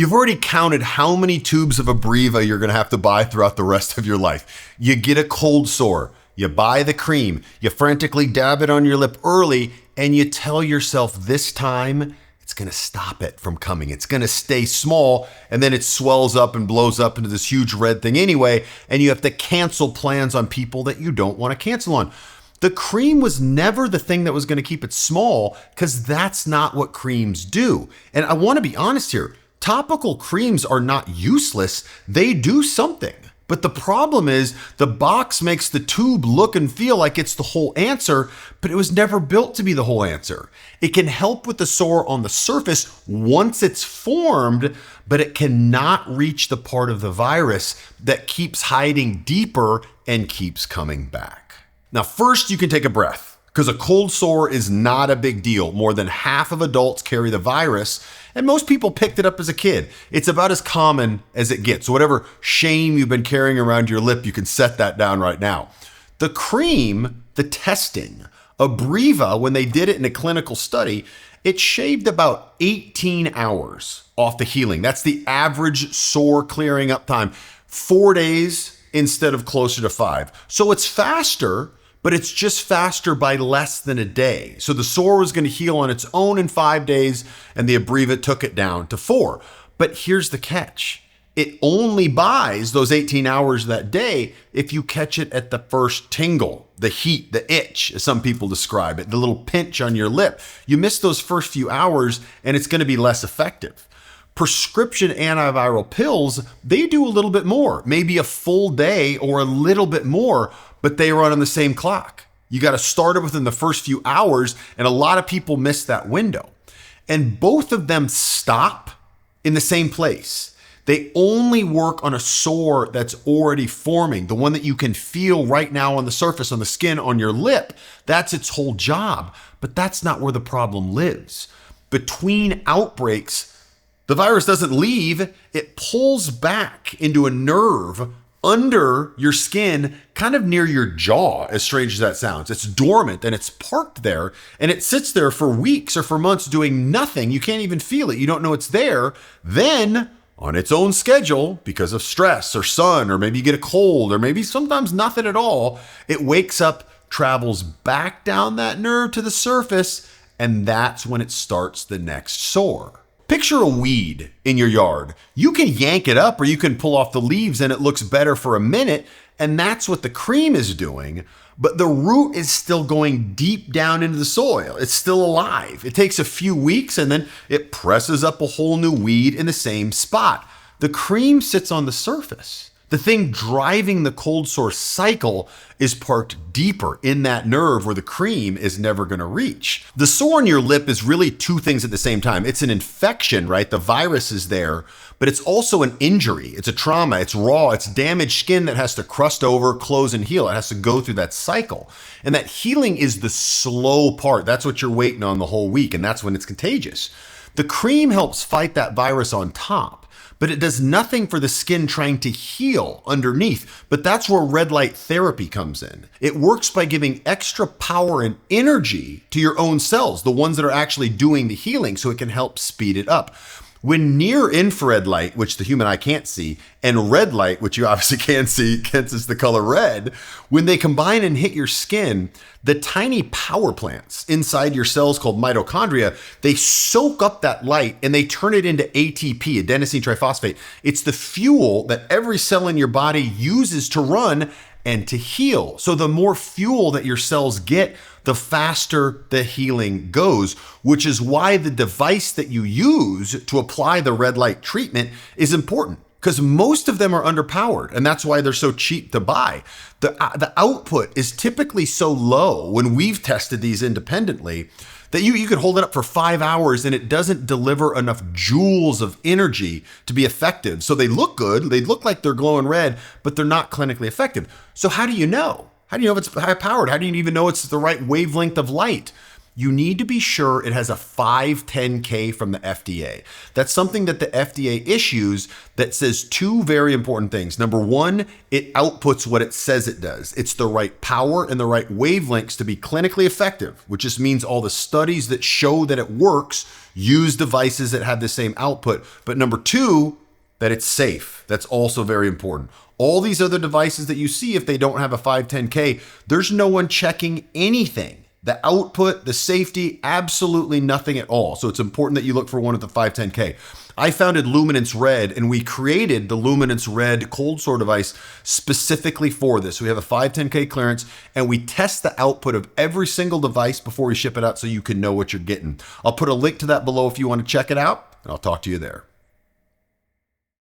You've already counted how many tubes of Abreva you're gonna have to buy throughout the rest of your life. You get a cold sore, you buy the cream, you frantically dab it on your lip early, and you tell yourself this time, it's gonna stop it from coming. It's gonna stay small, and then it swells up and blows up into this huge red thing anyway, and you have to cancel plans on people that you don't wanna cancel on. The cream was never the thing that was gonna keep it small, because that's not what creams do. And I wanna be honest here, topical creams are not useless, they do something. But the problem is the box makes the tube look and feel like it's the whole answer, but it was never built to be the whole answer. It can help with the sore on the surface once it's formed, but it cannot reach the part of the virus that keeps hiding deeper and keeps coming back. Now, first you can take a breath, because a cold sore is not a big deal. More than half of adults carry the virus, and most people picked it up as a kid. It's about as common as it gets. So whatever shame you've been carrying around your lip, you can set that down right now. The cream, the testing, Abreva, when they did it in a clinical study, it shaved about 18 hours off the healing. That's the average sore clearing up time. 4 days instead of closer to 5. So it's faster, but it's just faster by less than a day. So the sore was gonna heal on its own in 5 days, and the Abreva took it down to 4. But here's the catch. It only buys those 18 hours that day if you catch it at the first tingle, the heat, the itch, as some people describe it, the little pinch on your lip. You miss those first few hours, and it's gonna be less effective. Prescription antiviral pills, they do a little bit more, maybe a full day or a little bit more, but they run on the same clock. You got to start it within the first few hours, and a lot of people miss that window. And both of them stop in the same place. They only work on a sore that's already forming, the one that you can feel right now on the surface, on the skin, on your lip. That's its whole job, but that's not where the problem lives. Between outbreaks, the virus doesn't leave, it pulls back into a nerve under your skin, kind of near your jaw, as strange as that sounds. It's dormant and it's parked there, and it sits there for weeks or for months doing nothing. You can't even feel it. You don't know it's there. Then, on its own schedule, because of stress or sun, or maybe you get a cold, or maybe sometimes nothing at all, it wakes up, travels back down that nerve to the surface, and that's when it starts the next sore. Picture a weed in your yard. You can yank it up or you can pull off the leaves and it looks better for a minute, and that's what the cream is doing, but the root is still going deep down into the soil. It's still alive. It takes a few weeks and then it presses up a whole new weed in the same spot. The cream sits on the surface. The thing driving the cold sore cycle is parked deeper in that nerve where the cream is never gonna reach. The sore on your lip is really two things at the same time. It's an infection, right? The virus is there, but it's also an injury. It's a trauma, it's raw, it's damaged skin that has to crust over, close, and heal. It has to go through that cycle. And that healing is the slow part. That's what you're waiting on the whole week, and that's when it's contagious. The cream helps fight that virus on top, but it does nothing for the skin trying to heal underneath. But that's where red light therapy comes in. It works by giving extra power and energy to your own cells, the ones that are actually doing the healing, so it can help speed it up. When near infrared light, which the human eye can't see, and red light, which you obviously can see, hence is the color red, when they combine and hit your skin, the tiny power plants inside your cells called mitochondria, they soak up that light and they turn it into ATP, adenosine triphosphate. It's the fuel that every cell in your body uses to run and to heal. So the more fuel that your cells get, the faster the healing goes, which is why the device that you use to apply the red light treatment is important, because most of them are underpowered, and that's why they're so cheap to buy. The output is typically so low when we've tested these independently that you could hold it up for 5 hours and it doesn't deliver enough joules of energy to be effective. So they look good, they look like they're glowing red, but they're not clinically effective. So how do you know? How do you know if it's high powered? How do you even know it's the right wavelength of light? you need to be sure it has a 510K from the FDA. That's something that the FDA issues that says two very important things. Number one, it outputs what it says it does. It's the right power and the right wavelengths to be clinically effective, which just means all the studies that show that it works use devices that have the same output. But number two, that it's safe. That's also very important. All these other devices that you see, if they don't have a 510K, there's no one checking anything. The output, the safety, absolutely nothing at all. So it's important that you look for one with the 510K. I founded Luminance Red, and we created the Luminance Red cold sore device specifically for this. We have a 510K clearance, and we test the output of every single device before we ship it out so you can know what you're getting. I'll put a link to that below if you want to check it out, and I'll talk to you there.